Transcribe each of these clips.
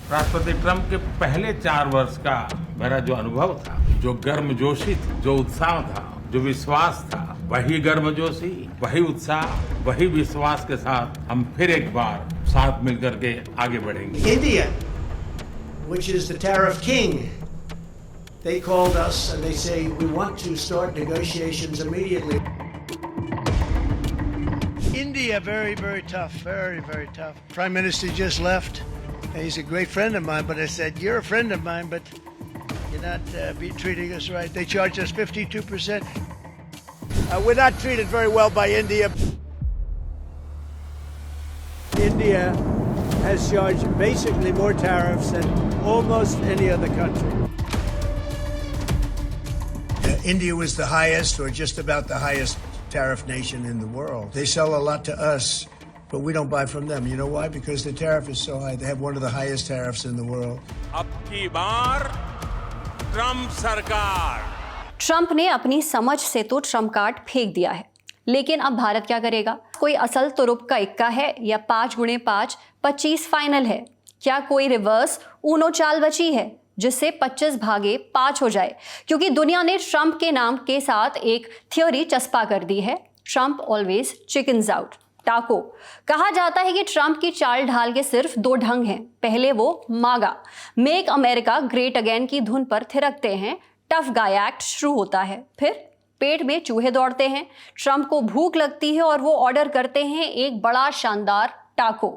राष्ट्रपति ट्रंप के पहले 4 वर्ष का मेरा जो अनुभव था, जो गर्मजोशी थी, जो उत्साह था, जो विश्वास था, वही गर्मजोशी, वही उत्साह, वही विश्वास के साथ हम फिर एक बार साथ मिलकर के आगे बढ़ेंगे। India, which is the tariff king, they called us and they say we want to start negotiations immediately. India, very, very tough, very, very tough. Prime Minister just left. He's a great friend of mine, but I said, you're a friend of mine, but you're not treating us right. They charge us 52%. We're not treated very well by India. India has charged basically more tariffs than almost any other country. India was the highest, or just about the highest, tariff nation in the world. They sell a lot to us, but we don't buy from them. You know why? Because the tariff is so high. They have one of the highest tariffs in the world. अब की बार Trump सरकार। Trump ने अपनी समझ से तो Trump card फेंक दिया है, लेकिन अब भारत क्या करेगा? कोई असल तुरुप का इक्का है या 5 × 5 25 फाइनल है? क्या कोई रिवर्स ऊनो चाल बची है जिससे 25 भागे 5 हो जाए? क्योंकि दुनिया ने ट्रंप के नाम के साथ एक थ्योरी चस्पा कर दी है, ट्रंप ऑलवेज चिकन्स आउट। टाको कहा जाता है कि ट्रंप की चाल ढाल के सिर्फ 2 ढंग हैं। पहले वो मागा, मेक अमेरिका ग्रेट अगेन की धुन पर थिरकते हैं, टफ गाय एक्ट शुरू होता है। फिर पेट में चूहे दौड़ते हैं, ट्रंप को भूख लगती है और वो ऑर्डर करते हैं एक बड़ा शानदार टाको।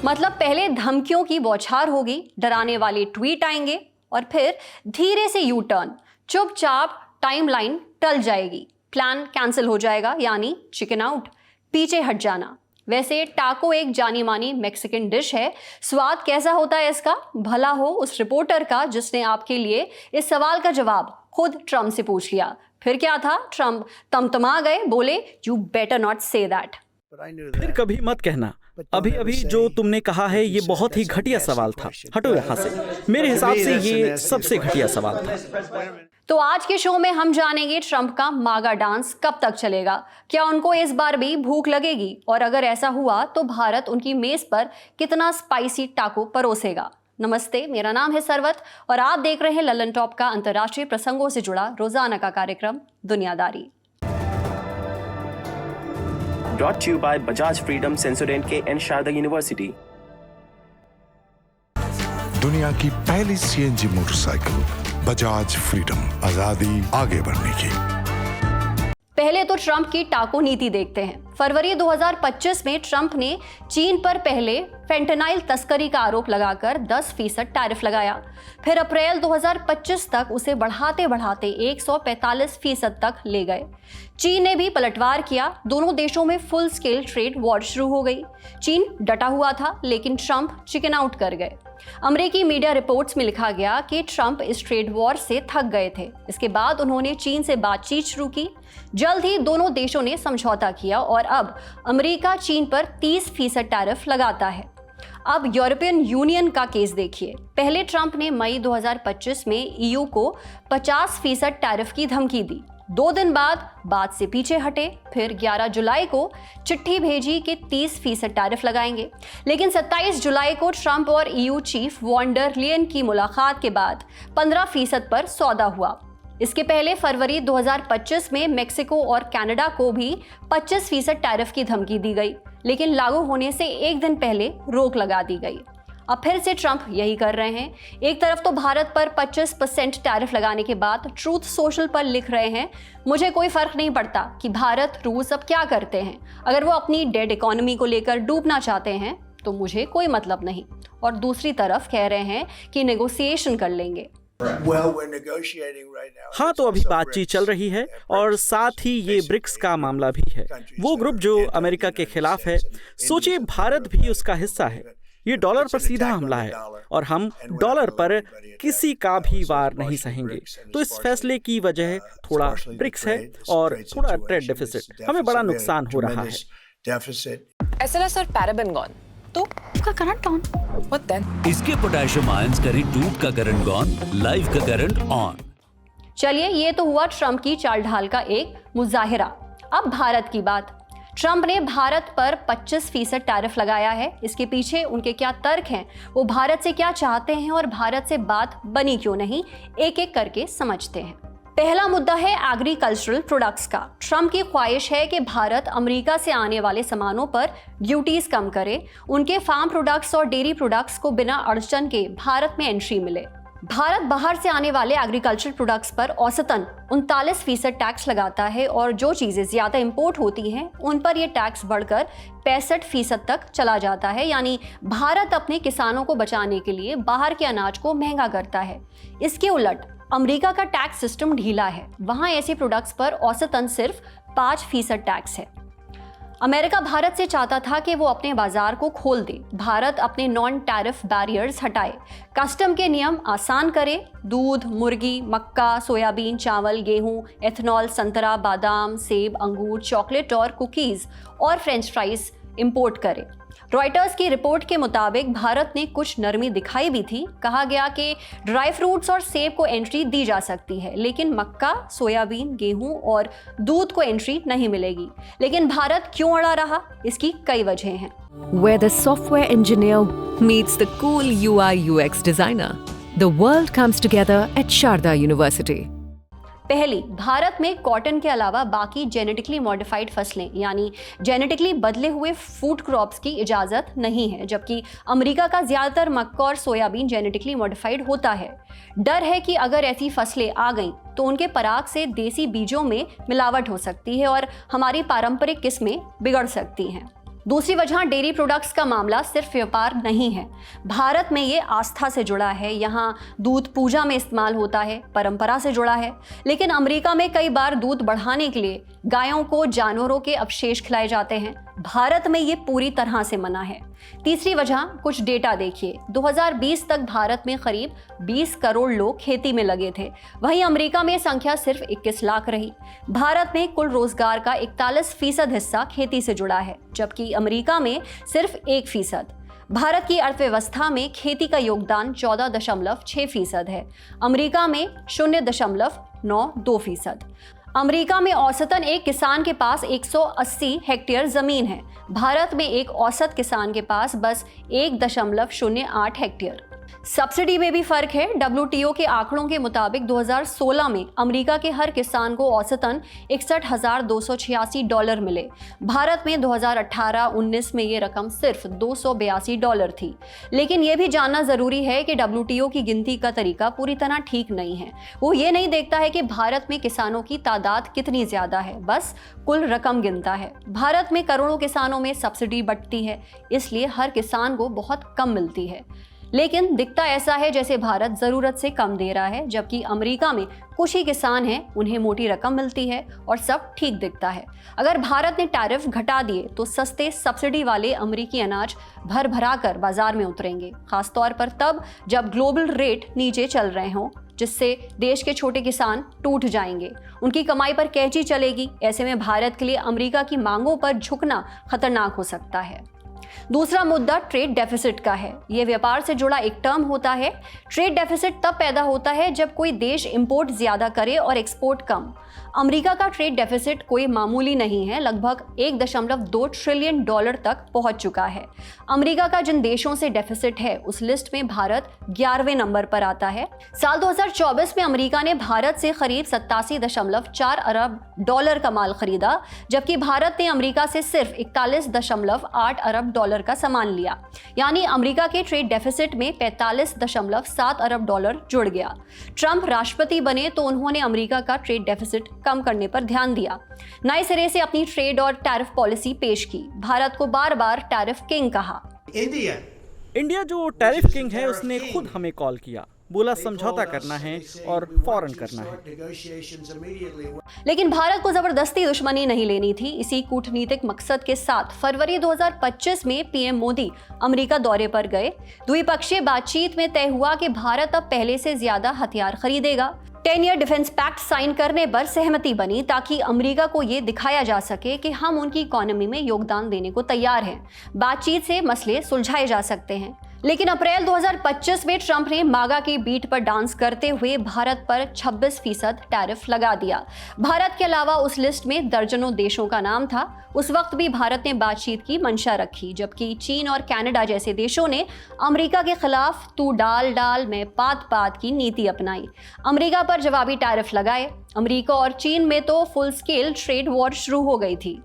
मतलब पहले धमकियों की बौछार होगी, डराने वाले ट्वीट आएंगे और फिर धीरे से यू टर्न, चुपचाप टाइमलाइन टल जाएगी, प्लान कैंसिल हो जाएगा, यानी चिकन आउट, पीछे हट जाना। वैसे टाको एक जानी मानी मैक्सिकन डिश है। स्वाद कैसा होता है इसका? भला हो उस रिपोर्टर का जिसने आपके लिए इस सवाल का जवाब खुद ट्रंप से पूछ लिया। फिर क्या था? ट्रंप तमतमा गए, बोले you better not say that. फिर कभी मत कहना। अभी अभी जो तुमने कहा है ये बहुत ही घटिया सवाल था, हटो यहाँ से। मेरे हिसाब से ये सबसे घटिया सवाल था। तो आज के शो में हम जानेंगे ट्रंप का मागा डांस कब तक चलेगा, क्या उनको इस बार भी भूख लगेगी, और अगर ऐसा हुआ तो भारत उनकी मेज पर कितना स्पाइसी टाको परोसेगा। नमस्ते, मेरा नाम है सरवत और आप देख रहे हैं ललन टॉप का अंतर्राष्ट्रीय प्रसंगों से जुड़ा रोजाना का कार्यक्रम दुनियादारी। Brought to you by Bajaj Freedom Sensoryne के एन शारदा यूनिवर्सिटी। दुनिया की पहली सीएनजी मोटरसाइकिल बजाज फ्रीडम, आजादी आगे बढ़ने की। पहले तो ट्रंप की टाको नीति देखते हैं। फरवरी 2025 में ट्रंप ने चीन पर पहले फेंटेनाइल तस्करी का आरोप लगाकर 10% टैरिफ लगाया। फिर अप्रैल 2025 तक उसे बढ़ाते बढ़ाते 145% तक ले गए। चीन ने भी पलटवार किया, दोनों देशों में फुल स्केल ट्रेड वॉर शुरू हो गई। चीन डटा हुआ था, लेकिन ट्रंप चिकन आउट कर गए। अमेरिकी मीडिया रिपोर्ट्स में लिखा गया कि ट्रंप इस ट्रेड वॉर से थक गए थे। इसके बाद उन्होंने चीन से बातचीत शुरू की। जल्द ही दोनों देशों ने समझौता किया और अब अमेरिका चीन पर 30% टैरिफ लगाता है। अब यूरोपियन यूनियन का केस देखिए। पहले ट्रंप ने मई 2025 में ईयू को 50% टैरिफ की धमकी दी। 2 दिन बाद बात से पीछे हटे, फिर 11 जुलाई को चिट्ठी भेजी कि 30% टैरिफ लगाएंगे। लेकिन 27 जुलाई को ट्रंप और EU chief von der Leyen की मुलाकात के बाद 15% पर सौदा हुआ। इसके पहले फरवरी 2025 में मेक्सिको और कनाडा को भी 25% टैरिफ की धमकी दी गई, लेकिन लागू होने से 1 दिन पहले रोक लगा दी गई। अब फिर से ट्रंप यही कर रहे हैं। एक तरफ तो भारत पर 25% टैरिफ लगाने के बाद ट्रूथ सोशल पर लिख रहे हैं, मुझे कोई फर्क नहीं पड़ता कि भारत रूस अब क्या करते हैं, अगर वो अपनी डेड इकोनॉमी को लेकर डूबना चाहते हैं तो मुझे कोई मतलब नहीं। और दूसरी तरफ कह रहे हैं कि नेगोशिएशन कर लेंगे। हाँ, तो अभी बातचीत चल रही है और साथ ही ये ब्रिक्स का मामला भी है, वो ग्रुप जो अमेरिका के खिलाफ है। सोचिए, भारत भी उसका हिस्सा है। ये डॉलर पर सीधा हमला है और हम डॉलर पर किसी का भी वार नहीं सहेंगे। तो इस फैसले की वजह थोड़ा ब्रिक्स है और थोड़ा ट्रेड डेफिसिट। हमें बड़ा नुकसान हो रहा है। SLS और पैराबेन गॉन, तो उसका करंट ऑन। What then? इसके पोटेशियम आयंस करें टूट का करंट गॉन, लाइव का करंट ऑन। चलिए, ये तो हुआ ट्रंप की चाल ढाल का एक मुजाहिरा। अब भारत की बात। ट्रंप ने भारत पर 25% टैरिफ लगाया है। इसके पीछे उनके क्या तर्क हैं, वो भारत से क्या चाहते हैं और भारत से बात बनी क्यों नहीं, एक एक करके समझते हैं। पहला मुद्दा है एग्रीकल्चरल प्रोडक्ट्स का। ट्रंप की ख्वाहिश है कि भारत अमेरिका से आने वाले सामानों पर ड्यूटीज कम करे, उनके फार्म प्रोडक्ट्स और डेयरी प्रोडक्ट्स को बिना अड़चन के भारत में एंट्री मिले। भारत बाहर से आने वाले एग्रीकल्चरल प्रोडक्ट्स पर औसतन 39% टैक्स लगाता है और जो चीजें ज्यादा इंपोर्ट होती हैं उन पर यह टैक्स बढ़कर 65% तक चला जाता है। यानी भारत अपने किसानों को बचाने के लिए बाहर के अनाज को महंगा करता है। इसके उलट अमेरिका का टैक्स सिस्टम ढीला है, वहां ऐसे प्रोडक्ट्स पर औसतन सिर्फ 5% टैक्स है। अमेरिका भारत से चाहता था कि वो अपने बाजार को खोल दे, भारत अपने नॉन टैरिफ बैरियर्स हटाए, कस्टम के नियम आसान करे, दूध, मुर्गी, मक्का, सोयाबीन, चावल, गेहूं, एथनॉल, संतरा, बादाम, सेब, अंगूर, चॉकलेट और कुकीज और फ्रेंच फ्राइज इंपोर्ट करे। रॉयटर्स की रिपोर्ट के मुताबिक भारत ने कुछ नरमी दिखाई भी थी। कहा गया कि ड्राई फ्रूट्स और सेब को एंट्री दी जा सकती है, लेकिन मक्का, सोयाबीन, गेहूं और दूध को एंट्री नहीं मिलेगी। लेकिन भारत क्यों अड़ा रहा, इसकी कई वजह हैं। Where the software engineer meets the cool UI/UX designer, the world comes together at Sharda University. पहली, भारत में कॉटन के अलावा बाकी जेनेटिकली मॉडिफाइड फसलें यानी जेनेटिकली बदले हुए फूड क्रॉप्स की इजाज़त नहीं है, जबकि अमेरिका का ज़्यादातर मक्का और सोयाबीन जेनेटिकली मॉडिफाइड होता है। डर है कि अगर ऐसी फसलें आ गईं तो उनके पराग से देसी बीजों में मिलावट हो सकती है और हमारी पारंपरिक किस्में बिगड़ सकती हैं। दूसरी वजह डेयरी प्रोडक्ट्स का मामला सिर्फ व्यापार नहीं है, भारत में ये आस्था से जुड़ा है। यहाँ दूध पूजा में इस्तेमाल होता है, परंपरा से जुड़ा है। लेकिन अमेरिका में कई बार दूध बढ़ाने के लिए गायों को जानवरों के अवशेष खिलाए जाते हैं, भारत में ये पूरी तरह से मना है। तीसरी वजह, कुछ डेटा देखिए। 2020 तक भारत में करीब 20 करोड़ लोग खेती में लगे थे, वहीं अमेरिका में संख्या सिर्फ 21 लाख रही। भारत में कुल रोजगार का 41% हिस्सा खेती से जुड़ा है, जबकि अमेरिका में सिर्फ 1%। भारत की अर्थव्यवस्था में खेती का योगदान 14.6% है, अमेरिका में 0.92%। अमेरिका में औसतन एक किसान के पास 180 हेक्टेयर जमीन है, भारत में एक औसत किसान के पास बस 1.08 हेक्टेयर। सब्सिडी में भी फर्क है। WTO के आंकड़ों के मुताबिक 2016 में अमेरिका के हर किसान को औसतन $61,286 मिले। भारत में 2018-19 में ये रकम सिर्फ $282 थी। लेकिन ये भी जानना जरूरी है कि WTO की गिनती का तरीका पूरी तरह ठीक नहीं है। वो ये नहीं देखता है कि भारत में किसानों की तादाद कितनी ज्यादा है, बस कुल रकम गिनता है। भारत में करोड़ों किसानों में सब्सिडी बंटती है, इसलिए हर किसान को बहुत कम मिलती है। लेकिन दिखता ऐसा है जैसे भारत जरूरत से कम दे रहा है, जबकि अमेरिका में कुछ ही किसान हैं, उन्हें मोटी रकम मिलती है और सब ठीक दिखता है। अगर भारत ने टैरिफ घटा दिए तो सस्ते सब्सिडी वाले अमेरिकी अनाज भर भरा कर बाजार में उतरेंगे, खासतौर पर तब जब ग्लोबल रेट नीचे चल रहे हों, जिससे देश के छोटे किसान टूट जाएंगे, उनकी कमाई पर कैंची चलेगी। ऐसे में भारत के लिए अमेरिका की मांगों पर झुकना खतरनाक हो सकता है। दूसरा मुद्दा ट्रेड डेफिसिट का है। यह व्यापार से जुड़ा एक टर्म होता है। ट्रेड डेफिसिट तब पैदा होता है जब कोई देश इंपोर्ट ज्यादा करे और एक्सपोर्ट कम। अमेरिका का ट्रेड डेफिसिट कोई मामूली नहीं है, लगभग $1.2 ट्रिलियन तक पहुंच चुका है। अमेरिका का जिन देशों से डेफिसिट है उस लिस्ट में भारत 11वें नंबर पर आता है। साल 2024 में अमेरिका ने भारत से करीब $87.4 अरब का माल खरीदा, जबकि भारत ने अमेरिका से सिर्फ $41.8 अरब का सामान लिया। यानी अमेरिका के ट्रेड डेफिसिट में $45.7 अरब जुड़ गया। ट्रंप राष्ट्रपति बने तो उन्होंने अमेरिका का ट्रेड डेफिसिट कम करने पर ध्यान दिया, नए सिरे से अपनी ट्रेड और टैरिफ पॉलिसी पेश की। भारत को बार बार टैरिफ किंग कहा। इंडिया जो टैरिफ किंग है उसने खुद हमें कॉल किया, बोला समझौता करना है और फौरन करना है। लेकिन भारत को जबरदस्ती दुश्मनी नहीं लेनी थी। इसी कूटनीतिक मकसद के साथ फरवरी 2025 में पीएम मोदी अमेरिका दौरे पर गए। द्विपक्षीय बातचीत में तय हुआ कि भारत अब पहले से ज्यादा हथियार खरीदेगा। 10-ईयर डिफेंस पैक्ट साइन करने पर सहमति बनी ताकि अमेरिका को ये दिखाया जा सके कि हम उनकी इकोनॉमी में योगदान देने को तैयार हैं। बातचीत से मसले सुलझाए जा सकते हैं। लेकिन अप्रैल 2025 में ट्रंप ने मागा की बीट पर डांस करते हुए भारत पर 26% टैरिफ लगा दिया। भारत के अलावा उस लिस्ट में दर्जनों देशों का नाम था। उस वक्त भी भारत ने बातचीत की मंशा रखी, जबकि चीन और कनाडा जैसे देशों ने अमेरिका के खिलाफ तू डाल डाल में पात पात की नीति अपनाई, अमेरिका पर जवाबी टैरिफ लगाए। अमेरिका और चीन में तो फुल स्केल ट्रेड वॉर शुरू हो गई थी।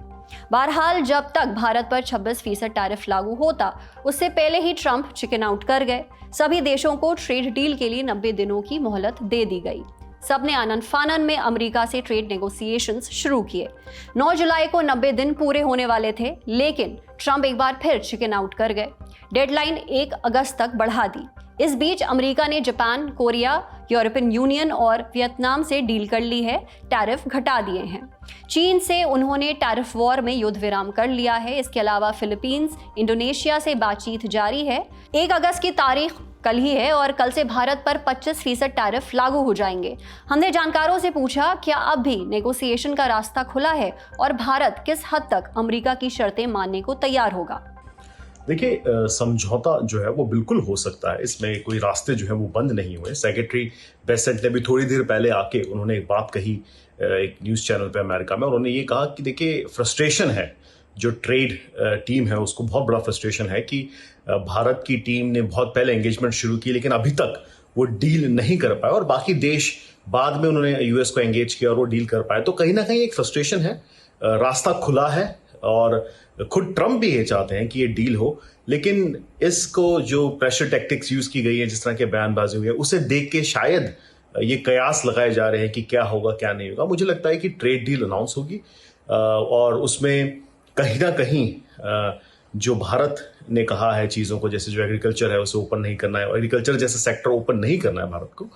बहरहाल जब तक भारत पर 26% टैरिफ लागू होता, उससे पहले ही ट्रंप चिकन आउट कर गए। सभी देशों को ट्रेड डील के लिए 90 दिनों की मोहलत दे दी गई। सबने आनन फानन में अमेरिका से ट्रेड नेगोशिएशंस शुरू किए। 9 जुलाई को 90 दिन पूरे होने वाले थे, लेकिन ट्रंप एक बार फिर चिकन आउट कर गए। डेडलाइन 1 अगस्त तक बढ़ा दी। इस बीच अमेरिका ने जापान, कोरिया, यूरोपियन यूनियन और वियतनाम से डील कर ली है, टैरिफ घटा दिए हैं। चीन से उन्होंने टैरिफ वॉर में युद्ध विराम कर लिया है। इसके अलावा फिलीपींस, इंडोनेशिया से बातचीत जारी है। 1 अगस्त की तारीख कल ही है और कल से भारत पर 25% टैरिफ लागू हो जाएंगे। हमने जानकारों से पूछा, क्या अब भी नेगोशिएशन का रास्ता खुला है और भारत किस हद तक अमेरिका की शर्तें मानने को तैयार होगा? देखिए, समझौता जो है वो बिल्कुल हो सकता है, इसमें कोई रास्ते जो है वो बंद नहीं हुए। सेक्रेटरी बेसेंट ने भी थोड़ी देर पहले आके उन्होंने एक बात कही एक न्यूज़ चैनल पे अमेरिका में, उन्होंने ये कहा कि देखिए फ्रस्ट्रेशन है, जो ट्रेड टीम है उसको बहुत बड़ा फ्रस्ट्रेशन है कि भारत की टीम ने बहुत पहले एंगेजमेंट शुरू की लेकिन अभी तक वो डील नहीं कर पाए और बाकी देश बाद में उन्होंने यूएस को एंगेज किया और वो डील कर पाए। तो कहीं ना कहीं एक फ्रस्ट्रेशन है, रास्ता खुला है और खुद ट्रंप भी ये चाहते हैं कि ये डील हो, लेकिन इसको जो प्रेशर टैक्टिक्स यूज की गई है, जिस तरह के बयानबाजी हुई है, उसे देख के शायद ये कयास लगाए जा रहे हैं कि क्या होगा क्या नहीं होगा। मुझे लगता है कि ट्रेड डील अनाउंस होगी और उसमें कहीं ना कहीं जो भारत ने कहा है चीज़ों को, जैसे जो एग्रीकल्चर है उसे ओपन नहीं करना है, एग्रीकल्चर जैसे सेक्टर ओपन नहीं करना है भारत को,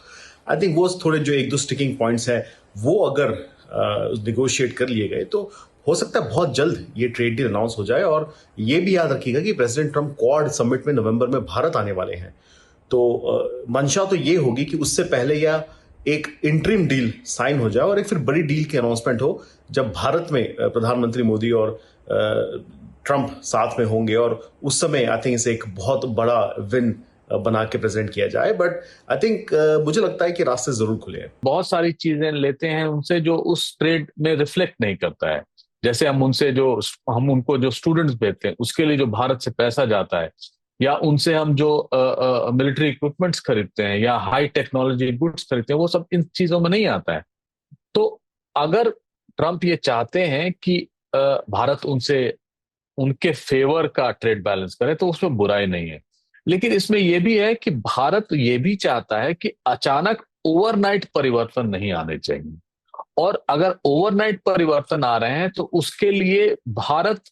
आई थिंक वो थोड़े जो 1-2 स्टिकिंग पॉइंट्स हैं वो अगर निगोशिएट कर लिए गए तो हो सकता है बहुत जल्द ये ट्रेड डील अनाउंस हो जाए। और ये भी याद रखिएगा कि प्रेसिडेंट ट्रंप क्वाड समिट में नवंबर में भारत आने वाले हैं, तो मंशा तो ये होगी कि उससे पहले या एक इंटरिम डील साइन हो जाए और एक फिर बड़ी डील की अनाउंसमेंट हो जब भारत में प्रधानमंत्री मोदी और ट्रंप साथ में होंगे, और उस समय आई थिंक इसे एक बहुत बड़ा विन बना के प्रेजेंट किया जाए। बट आई थिंक मुझे लगता है कि रास्ते जरूर खुले हैं। बहुत सारी चीजें लेते हैं उनसे जो उस ट्रेड में रिफ्लेक्ट नहीं करता है, जैसे हम उनको जो स्टूडेंट्स भेजते हैं उसके लिए जो भारत से पैसा जाता है, या उनसे हम जो मिलिट्री इक्विपमेंट्स खरीदते हैं या हाई टेक्नोलॉजी गुड्स खरीदते हैं, वो सब इन चीजों में नहीं आता है। तो अगर ट्रंप ये चाहते हैं कि भारत उनके फेवर का ट्रेड बैलेंस करे तो उसमें बुराई नहीं है, लेकिन इसमें यह भी है कि भारत ये भी चाहता है कि अचानक ओवरनाइट परिवर्तन नहीं आने चाहिए, और अगर ओवरनाइट परिवर्तन आ रहे हैं तो उसके लिए भारत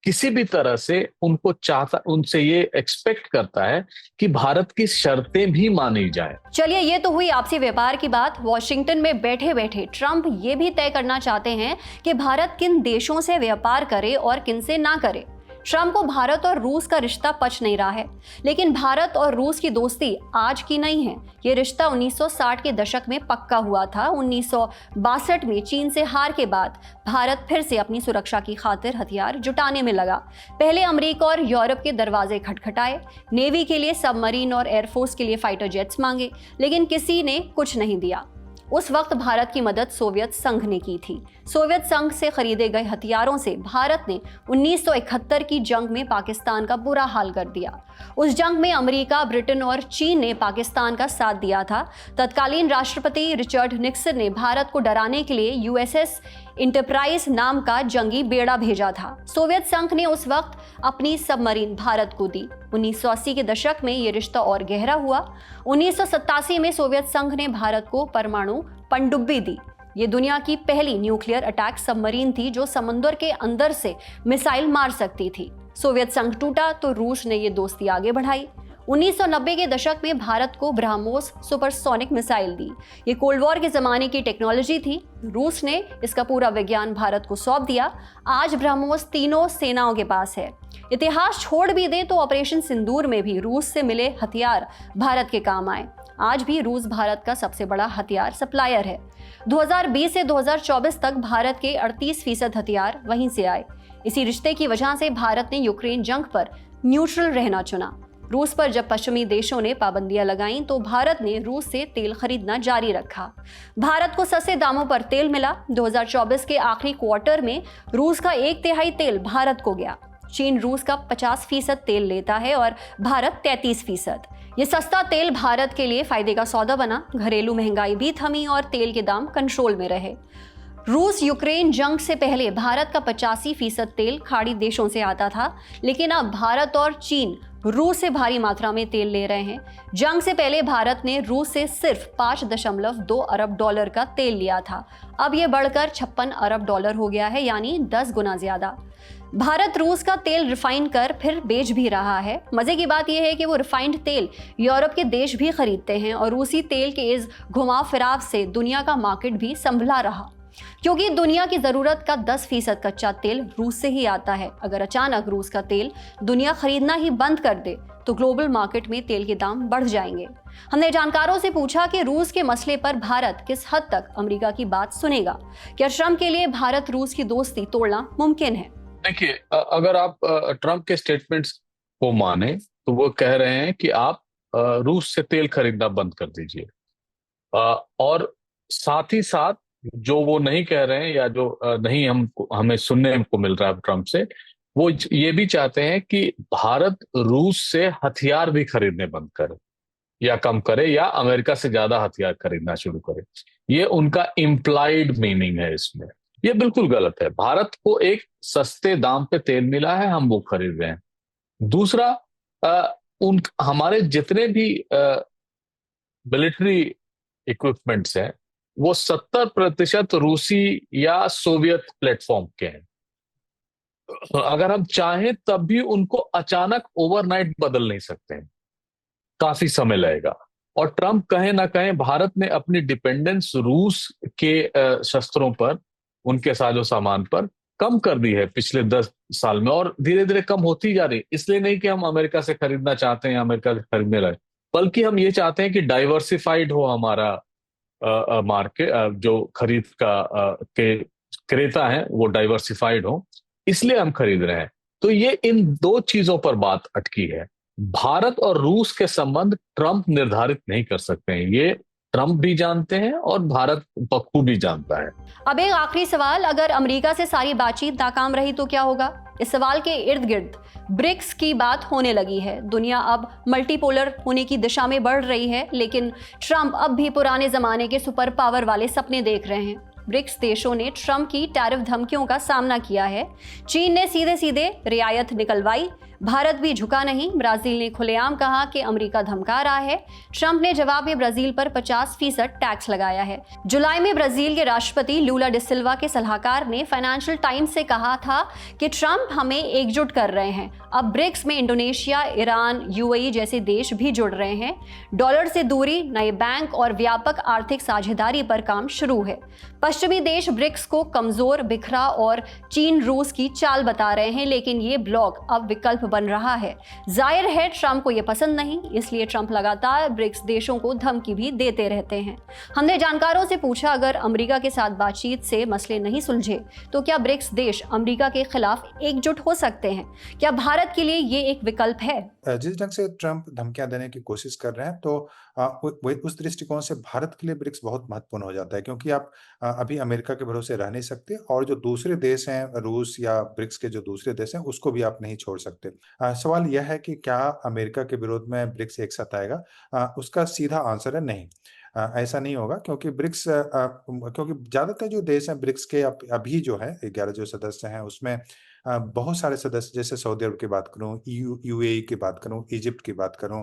किसी भी तरह से उनसे ये एक्सपेक्ट करता है कि भारत की शर्तें भी मानी जाए। चलिए, ये तो हुई आपसी व्यापार की बात। वॉशिंगटन में बैठे बैठे ट्रंप ये भी तय करना चाहते हैं कि भारत किन देशों से व्यापार करे और किन से ना करे। ट्रंप को भारत और रूस का रिश्ता पच नहीं रहा है, लेकिन भारत और रूस की दोस्ती आज की नहीं है। ये रिश्ता 1960 के दशक में पक्का हुआ था। 1962 में चीन से हार के बाद भारत फिर से अपनी सुरक्षा की खातिर हथियार जुटाने में लगा। पहले अमेरिका और यूरोप के दरवाजे खटखटाए, नेवी के लिए सबमरीन और एयरफोर्स के लिए फाइटर जेट्स मांगे, लेकिन किसी ने कुछ नहीं दिया। उस वक्त भारत की मदद सोवियत संघ ने की थी। सोवियत संघ से खरीदे गए हथियारों से भारत ने 1971 की जंग में पाकिस्तान का बुरा हाल कर दिया। उस जंग में अमेरिका, ब्रिटेन और चीन ने पाकिस्तान का साथ दिया था। तत्कालीन राष्ट्रपति रिचर्ड निक्सन ने भारत को डराने के लिए यूएसएस इंटरप्राइज नाम का जंगी बेड़ा भेजा था। सोवियत संघ ने उस वक्त अपनी सबमरीन भारत को दी। 1980 के दशक में यह रिश्ता और गहरा हुआ। 1987 में सोवियत संघ ने भारत को परमाणु पनडुब्बी दी। ये दुनिया की पहली न्यूक्लियर अटैक सबमरीन थी जो समुद्र के अंदर से मिसाइल मार सकती थी। सोवियत संघ टूटा तो रूस ने ये दोस्ती आगे बढ़ाई। 1990 के दशक में भारत को ब्रह्मोस सुपरसोनिक मिसाइल दी। ये कोल्ड वॉर के ज़माने की टेक्नोलॉजी थी। रूस ने इसका पूरा विज्ञान भारत को सौंप दिया। आज ब्रह्मोस तीनों सेनाओं के पास है। इतिहास छोड़ भी दे तो ऑपरेशन सिंदूर में भी रूस से मिले हथियार भारत के काम आए। आज भी रूस भारत का सबसे बड़ा हथियार सप्लायर है। 2020 से 2024 तक भारत के 38% हथियार वहीं से आए। इसी रिश्ते की वजह से भारत ने यूक्रेन जंग पर न्यूट्रल रहना चुना। रूस पर जब पश्चिमी देशों ने पाबंदियां लगाईं तो भारत ने रूस से तेल खरीदना जारी रखा। भारत को सस्ते दामों पर तेल मिला। 2024 के आखिरी क्वार्टर में रूस का 1/3 तेल भारत को गया। चीन रूस का 50% तेल लेता है और भारत 33%। ये सस्ता तेल भारत के लिए फायदे का सौदा बना। घरेलू महंगाई भी थमी और तेल के दाम कंट्रोल में रहे। रूस यूक्रेन जंग से पहले भारत का 85% तेल खाड़ी देशों से आता था, लेकिन अब भारत और चीन रूस से भारी मात्रा में तेल ले रहे हैं। जंग से पहले भारत ने रूस से सिर्फ $5.2 अरब का तेल लिया था। अब यह बढ़कर $56 अरब हो गया है, यानी 10 गुना ज्यादा। भारत रूस का तेल रिफाइन कर फिर बेच भी रहा है। मजे की बात यह है कि वो रिफाइंड तेल यूरोप के देश भी खरीदते हैं और रूसी तेल के इस घुमाव फिराव से दुनिया का मार्केट भी संभला रहा, क्योंकि दुनिया की जरूरत का 10% कच्चा तेल रूस से ही आता है। अगर अचानक रूस का तेल दुनिया खरीदना ही बंद कर दे तो ग्लोबल मार्केट में तेल के दाम बढ़ जाएंगे। हमने जानकारों से पूछा कि रूस के मसले पर भारत किस हद तक अमेरिका की बात सुनेगा। क्या ट्रंप के लिए भारत रूस की दोस्ती तोड़ना मुमकिन है? देखिए, अगर आप ट्रंप के स्टेटमेंट्स को माने तो वो कह रहे हैं कि आप रूस से तेल खरीदना बंद कर दीजिए, और साथ ही साथ जो वो नहीं कह रहे हैं या जो नहीं हमें सुनने को मिल रहा है ट्रंप से, वो ये भी चाहते हैं कि भारत रूस से हथियार भी खरीदने बंद करे या कम करे या अमेरिका से ज्यादा हथियार खरीदना शुरू करे। ये उनका इम्प्लाइड मीनिंग है इसमें। ये बिल्कुल गलत है। भारत को एक सस्ते दाम पे तेल मिला है, हम वो खरीद रहे हैं। दूसरा, हमारे जितने भी मिलिट्री इक्विपमेंट्स हैं वो 70% रूसी या सोवियत प्लेटफॉर्म के हैं। अगर हम चाहें तब भी उनको अचानक ओवरनाइट बदल नहीं सकते हैं, काफी समय लगेगा। और ट्रंप कहे ना कहे, भारत ने अपनी डिपेंडेंस रूस के शस्त्रों पर, उनके साजो सामान पर कम कर दी है पिछले 10 साल में, और धीरे धीरे कम होती जा रही। इसलिए नहीं कि हम अमेरिका से खरीदना चाहते हैं, अमेरिका से खरीदने लगे, बल्कि हम ये चाहते हैं कि डाइवर्सिफाइड हो हमारा मार्केट, जो खरीद का के क्रेता है वो डाइवर्सिफाइड हो, इसलिए हम खरीद रहे हैं। तो ये इन दो चीजों पर बात अटकी है। भारत और रूस के संबंध ट्रंप निर्धारित नहीं कर सकते हैं, ये ट्रंप भी जानते हैं और भारत बखूबी जानता है। अब एक आखिरी सवाल, अगर अमेरिका से सारी बातचीत नाकाम रही तो क्या होगा? इस सवाल के इर्द गिर्द ब्रिक्स की बात होने लगी है। दुनिया अब मल्टीपोलर होने की दिशा में बढ़ रही है, लेकिन ट्रंप अब भी पुराने जमाने के सुपर पावर वाले सपने देख रहे हैं। ब्रिक्स देशों ने ट्रंप की टैरिफ धमकियों का सामना किया है। चीन ने सीधे सीधे रियायत निकलवाई, भारत भी झुका नहीं। ब्राजील ने खुलेआम कहा कि अमेरिका धमका रहा है। ट्रंप ने जवाब में ब्राजील पर 50% टैक्स लगाया है। जुलाई में ब्राजील के राष्ट्रपति लूला डी सिल्वा के सलाहकार ने फाइनेंशियल टाइम्स से कहा था कि ट्रंप हमें एकजुट कर रहे हैं। अब ब्रिक्स में इंडोनेशिया, ईरान, यूएई जैसे देश भी जुड़ रहे हैं। डॉलर से दूरी, नए बैंक और व्यापक आर्थिक साझेदारी पर काम शुरू है। पश्चिमी देश ब्रिक्स को कमजोर, बिखरा और चीन रूस की चाल बता रहे हैं, लेकिन ये ब्लॉक अब विकल्प बन रहा है। जाहिर है ट्रंप को यह पसंद नहीं, इसलिए ट्रंप लगातार ब्रिक्स देशों को धमकी भी देते रहते हैं। हमने जानकारों से पूछा, अगर अमेरिका के साथ बातचीत से मसले नहीं सुलझे तो क्या ब्रिक्स देश अमेरिका के खिलाफ एकजुट हो सकते हैं? क्या भारत के लिए ये एक विकल्प है? जिस ढंग से ट्रंप धमकियां देने की कोशिश कर रहे हैं, तो उस दृष्टिकोण से भारत के लिए ब्रिक्स बहुत महत्वपूर्ण हो जाता है, क्योंकि आप अभी अमेरिका के भरोसे रह नहीं सकते और जो दूसरे देश हैं, रूस या ब्रिक्स के जो दूसरे देश हैं, उसको भी आप नहीं छोड़ सकते। सवाल यह है कि क्या अमेरिका के विरोध में ब्रिक्स एक साथ आएगा? उसका सीधा आंसर है नहीं। ऐसा नहीं होगा, क्योंकि ब्रिक्स क्योंकि ज्यादातर जो देश हैं ब्रिक्स के अभी जो है 11 जो सदस्य हैं, उसमें बहुत सारे सदस्य, जैसे सऊदी अरब की बात करूं, यूएई की बात करूं, इजिप्ट की बात करूं,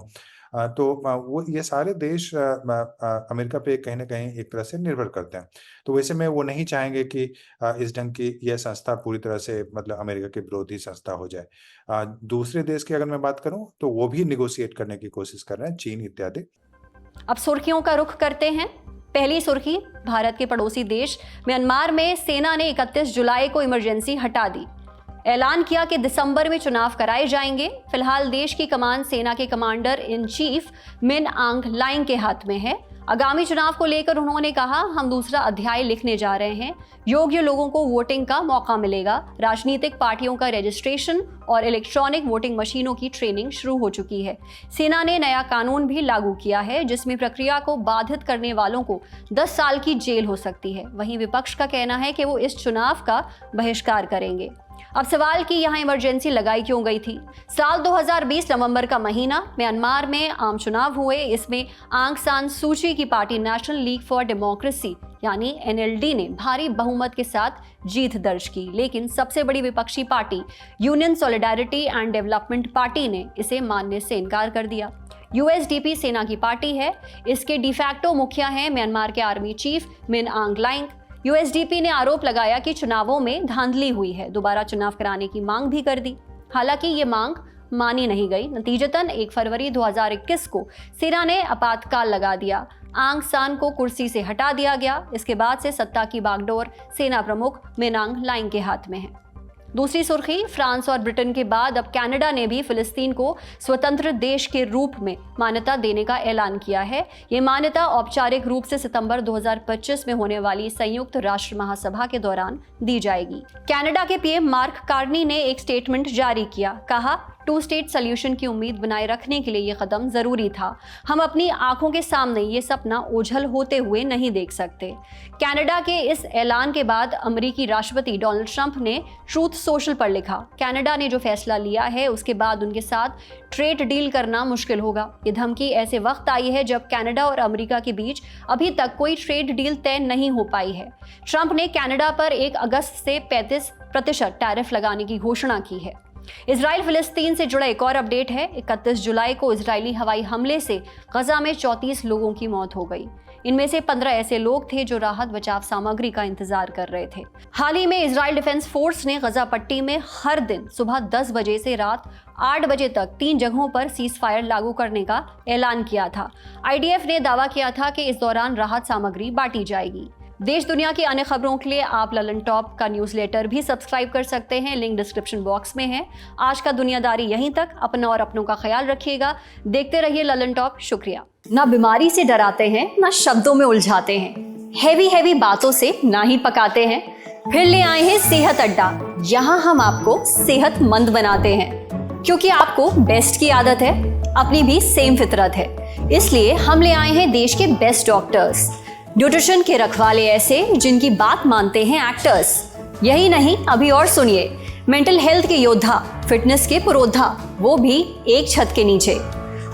तो वो ये सारे देश अमेरिका पे कहीं ना कहीं एक तरह से निर्भर करते हैं। तो वैसे में वो नहीं चाहेंगे कि इस ढंग की यह संस्था पूरी तरह से मतलब अमेरिका के विरोधी संस्था हो जाए। दूसरे देश की अगर मैं बात करूं तो वो भी निगोशिएट करने की कोशिश कर रहे हैं, चीन इत्यादि। अब सुर्खियों का रुख करते हैं। पहली सुर्खी, भारत के पड़ोसी देश म्यांमार में सेना ने 31 जुलाई को इमरजेंसी हटा दी। ऐलान किया कि दिसंबर में चुनाव कराए जाएंगे। फिलहाल देश की कमान सेना के कमांडर इन चीफ मिन आंग लाइंग के हाथ में है। आगामी चुनाव को लेकर उन्होंने कहा, हम दूसरा अध्याय लिखने जा रहे हैं। योग्य लोगों को वोटिंग का मौका मिलेगा। राजनीतिक पार्टियों का रजिस्ट्रेशन और इलेक्ट्रॉनिक वोटिंग मशीनों की ट्रेनिंग शुरू हो चुकी है। सेना ने नया कानून भी लागू किया है जिसमें प्रक्रिया को बाधित करने वालों को 10 साल की जेल हो सकती है। वहीं विपक्ष का कहना है कि वो इस चुनाव का बहिष्कार करेंगे। अब सवाल कि यहाँ इमरजेंसी लगाई क्यों गई थी। साल 2020 नवंबर का महीना म्यांमार में आम चुनाव हुए। इसमें आंग सान सूची की party national league for democracy यानी NLD ने भारी बहुमत के साथ जीत दर्ज की, लेकिन सबसे बड़ी विपक्षी party union solidarity and development party ने इसे मानने से इनकार कर दिया। USDP सेना की पार्टी है। इसके डिफैक्टो मुखिया हैं म्यांमार के आर्मी चीफ मिन आंग लाइंग। USDP ने आरोप लगाया कि चुनावों में धांधली हुई है, दोबारा चुनाव कराने की मांग भी कर दी। हालांकि ये मांग मानी नहीं गई। नतीजतन 1 फरवरी 2021 को सेना ने आपातकाल लगा दिया। आंग सान को कुर्सी से हटा दिया गया। इसके बाद से सत्ता की बागडोर सेना प्रमुख मिन आंग लाइंग के हाथ में है। दूसरी सुर्खी, फ्रांस और ब्रिटेन के बाद अब कनाडा ने भी फिलिस्तीन को स्वतंत्र देश के रूप में मान्यता देने का ऐलान किया है। ये मान्यता औपचारिक रूप से सितंबर 2025 में होने वाली संयुक्त राष्ट्र महासभा के दौरान दी जाएगी। कनाडा के PM मार्क कार्नी ने एक स्टेटमेंट जारी किया। कहा, 2 स्टेट सॉल्यूशन की उम्मीद बनाए रखने के लिए ये कदम जरूरी था। हम अपनी आंखों के सामने ये सपना ओझल होते हुए नहीं देख सकते। कनाडा के इस ऐलान के बाद अमेरिकी राष्ट्रपति डोनाल्ड ट्रंप ने ट्रूथ सोशल पर लिखा, कनाडा ने जो फैसला लिया है उसके बाद उनके साथ ट्रेड डील करना मुश्किल होगा। ये धमकी ऐसे वक्त आई है जब कनाडा और अमेरिका के बीच अभी तक कोई ट्रेड डील तय नहीं हो पाई है। ट्रंप ने कनाडा पर 1 अगस्त से 35% टैरिफ लगाने की घोषणा की है। इजराइल फिलिस्तीन से जुड़ा एक और अपडेट है। 31 जुलाई को इजरायली हवाई हमले से गजा में 34 लोगों की मौत हो गई। इनमें से 15 ऐसे लोग थे जो राहत बचाव सामग्री का इंतजार कर रहे थे। हाल ही में इजराइल डिफेंस फोर्स ने गजा पट्टी में हर दिन सुबह 10 बजे से रात 8 बजे तक 3 जगहों पर सीज फायर लागू करने का ऐलान किया था। IDF ने दावा किया था कि इस दौरान राहत सामग्री बांटी जाएगी। देश दुनिया की अन्य खबरों के लिए आप ललन टॉप का न्यूज़लेटर भी सब्सक्राइब कर सकते हैं। लिंक डिस्क्रिप्शन बॉक्स में है। आज का दुनियादारी यहीं तक। अपना और अपनों का ख्याल रखिएगा। देखते रहिए ललन टॉप। शुक्रिया। ना बीमारी से डराते हैं, ना शब्दों में उलझाते हैं, हैवी बातों से ना ही पकाते हैं। फिर ले आए हैं सेहत अड्डा। यहाँ हम आपको सेहतमंद बनाते हैं, क्योंकि आपको बेस्ट की आदत है, अपनी भी सेम फितरत है। इसलिए हम ले आए हैं देश के बेस्ट डॉक्टर्स, न्यूट्रिशन के रखवाले ऐसे जिनकी बात मानते हैं एक्टर्स। यही नहीं, अभी और सुनिए, मेंटल हेल्थ के योद्धा, फिटनेस के पुरोधा, वो भी एक छत के नीचे।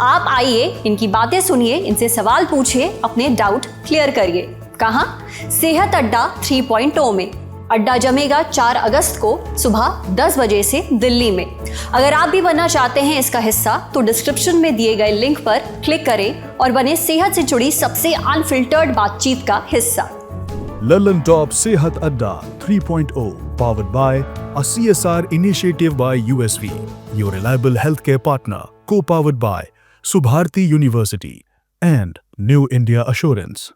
आप आइए, इनकी बातें सुनिए, इनसे सवाल पूछिए, अपने डाउट क्लियर करिए। कहाँ? सेहत अड्डा 3.0 में। अड्डा जमेगा 4 अगस्त को सुबह 10 बजे से दिल्ली में। अगर आप भी बनना चाहते हैं इसका हिस्सा, तो डिस्क्रिप्शन में दिए गए लिंक पर क्लिक करें और बने सेहत से जुड़ी सबसे अनफिल्टर्ड बातचीत का हिस्सा। ललन टॉप सेहत अड्डा 3.0 powered by a CSR initiative by USV, your reliable healthcare partner, co-powered by Subharti University and New India Assurance.